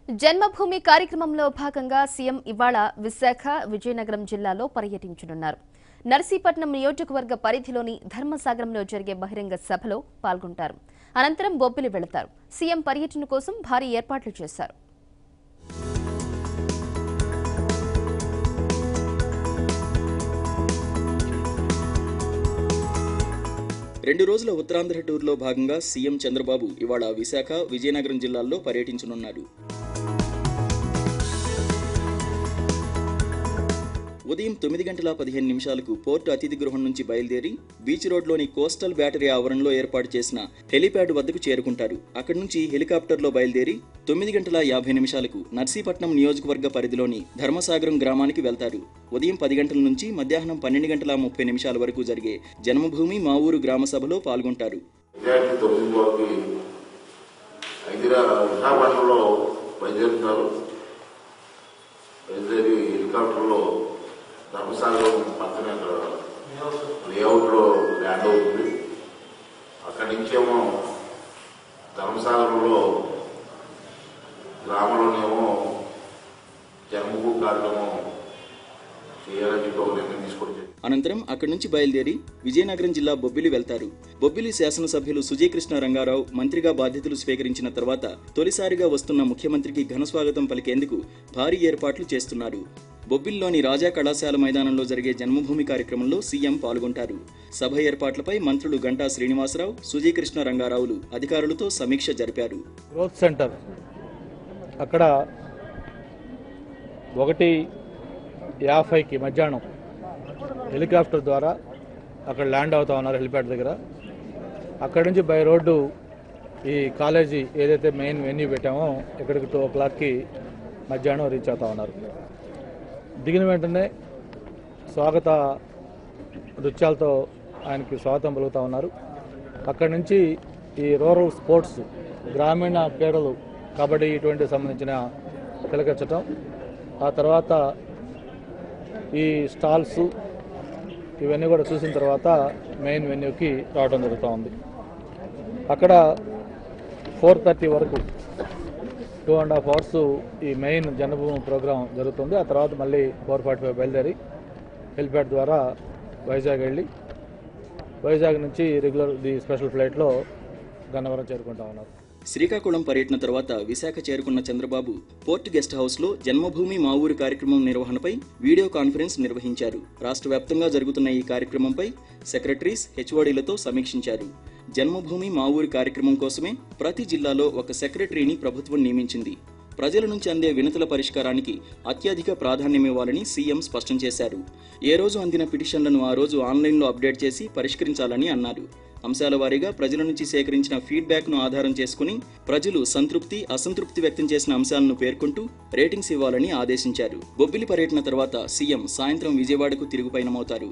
జన్మభూమి కార్యక్రమంలో భాగంగా సీఎం ఇవాళ విశాఖ విజయనగరం జిల్లాలో పర్యటించనున్నారు. నర్సీపట్నం నియోజకవర్గ పరిధిలోని ధర్మసాగరంలో జరిగే బహిరంగ సభలో పాల్గొంటారు. అనంతరం బొబ్బిలి వెళతారు. సీఎం పర్యటన కోసం భారీ ఏర్పాట్లు చేశారు. 2 రోజుల ఉత్తరాంధ్ర టూర్లో భాగంగా సీఎం చంద్రబాబు ఇవాళ విశాఖ విజయనగరం జిల్లాల్లో పర్యటించనున్నారు. ఉదయం 9:15 పోర్టు అతిథి గృహం నుంచి బయలుదేరి బీచ్ రోడ్లోని కోస్టల్ బ్యాటరీ ఆవరణలో ఏర్పాటు చేసిన హెలీప్యాడ్ వద్దకు చేరుకుంటారు. అక్కడి నుంచి హెలికాప్టర్లో బయలుదేరి 9:50 నర్సీపట్నం నియోజకవర్గ పరిధిలోని ధర్మసాగరం గ్రామానికి వెళ్తారు. ఉదయం 10 గంటల నుంచి మధ్యాహ్నం 12:30 వరకు జరిగే జన్మభూమి మా ఊరు గ్రామ సభలో పాల్గొంటారు. ధర్మసాగరం పక్కన లేఅవుట్లో ల్యాండ్ అవుతుంది. అక్కడి నుంచేమో ధర్మసాగరంలో గ్రామంలోనేమో జన్మభూమి కార్యక్రమం చేయాలని చెప్పి ఒక నిర్ణయం తీసుకొచ్చింది. అనంతరం అక్కడి నుంచి బయలుదేరి విజయనగరం జిల్లా బొబ్బిలి వెళ్తారు. బొబ్బిలి శాసనసభ్యులు సుజయకృష్ణ రంగారావు మంత్రిగా బాధ్యతలు స్వీకరించిన తర్వాత తొలిసారిగా వస్తున్న ముఖ్యమంత్రికి ఘనస్వాగతం పలికేందుకు భారీ ఏర్పాట్లు చేస్తున్నారు. బొబ్బిలిలోని రాజా కళాశాల మైదానంలో జరిగే జన్మభూమి కార్యక్రమంలో సీఎం పాల్గొంటారు. సభ ఏర్పాట్లపై మంత్రులు గంటా శ్రీనివాసరావు, సుజయకృష్ణ రంగారావులు అధికారులతో సమీక్ష జరిపారు. గ్రోత్ సెంటర్ అక్కడ 1:50కి మధ్యాహ్నం హెలికాప్టర్ ద్వారా అక్కడ ల్యాండ్ అవుతా ఉన్నారు హెలిప్యాడ్ దగ్గర. అక్కడి నుంచి బై రోడ్డు ఈ కాలేజీ ఏదైతే మెయిన్ వెన్యూ పెట్టామో ఇక్కడికి 2 o'clockకి మధ్యాహ్నం రీచ్ అవుతా ఉన్నారు. దిగిన వెంటనే స్వాగత నృత్యాలతో ఆయనకి స్వాగతం పలుకుతూ ఉన్నారు. అక్కడి నుంచి ఈ రూరల్ స్పోర్ట్స్ గ్రామీణ క్రీడలు కబడ్డీ ఇటువంటి సంబంధించిన తిలకించటం, ఆ తర్వాత ఈ స్టాల్స్ ఇవన్నీ కూడా చూసిన తర్వాత మెయిన్ వెన్యూకి రావడం జరుగుతూ ఉంది. అక్కడ 4:30 వరకు 2.5 hours ఈ మెయిన్ జన్మభూమి ప్రోగ్రాం జరుగుతుంది. ఆ తర్వాత మళ్ళీ 4:45 బయలుదేరి హెలిప్యాడ్ ద్వారా వైజాగ్ వెళ్ళి వైజాగ్ నుంచి రెగ్యులర్ స్పెషల్ ఫ్లైట్లో గన్నవరం చేరుకుంటా ఉన్నారు. శ్రీకాకుళం పర్యటన తర్వాత విశాఖ చేరుకున్న చంద్రబాబు పోర్ట్ గెస్ట్ హౌస్ లో జన్మభూమి మా ఊరు కార్యక్రమం నిర్వహణపై వీడియో కాన్ఫరెన్స్ నిర్వహించారు. రాష్ట్ర వ్యాప్తంగా జరుగుతున్న ఈ కార్యక్రమంపై సెక్రటరీస్, హెచ్ఓడీలతో సమీక్షించారు. జన్మభూమి మా ఊరు కార్యక్రమం కోసమే ప్రతి జిల్లాలో ఒక సెక్రటరీని ప్రభుత్వం నియమించింది. ప్రజల నుంచి అందే వినతుల పరిష్కారానికి అత్యధిక ప్రాధాన్యమివ్వాలని సీఎం స్పష్టం చేశారు. ఏ రోజు అందిన పిటిషన్లను ఆ రోజు ఆన్లైన్లో అప్డేట్ చేసి పరిష్కరించాలని అన్నారు. అంశాల వారీగా ప్రజల నుంచి సేకరించిన ఫీడ్బ్యాక్ను ఆధారం చేసుకుని ప్రజలు సంతృప్తి, అసంతృప్తి వ్యక్తం చేసిన అంశాలను పేర్కొంటూ రేటింగ్స్ ఇవ్వాలని ఆదేశించారు. బొబ్బిలి పర్యటన తర్వాత సీఎం సాయంత్రం విజయవాడకు తిరుగు పయనమవుతారు.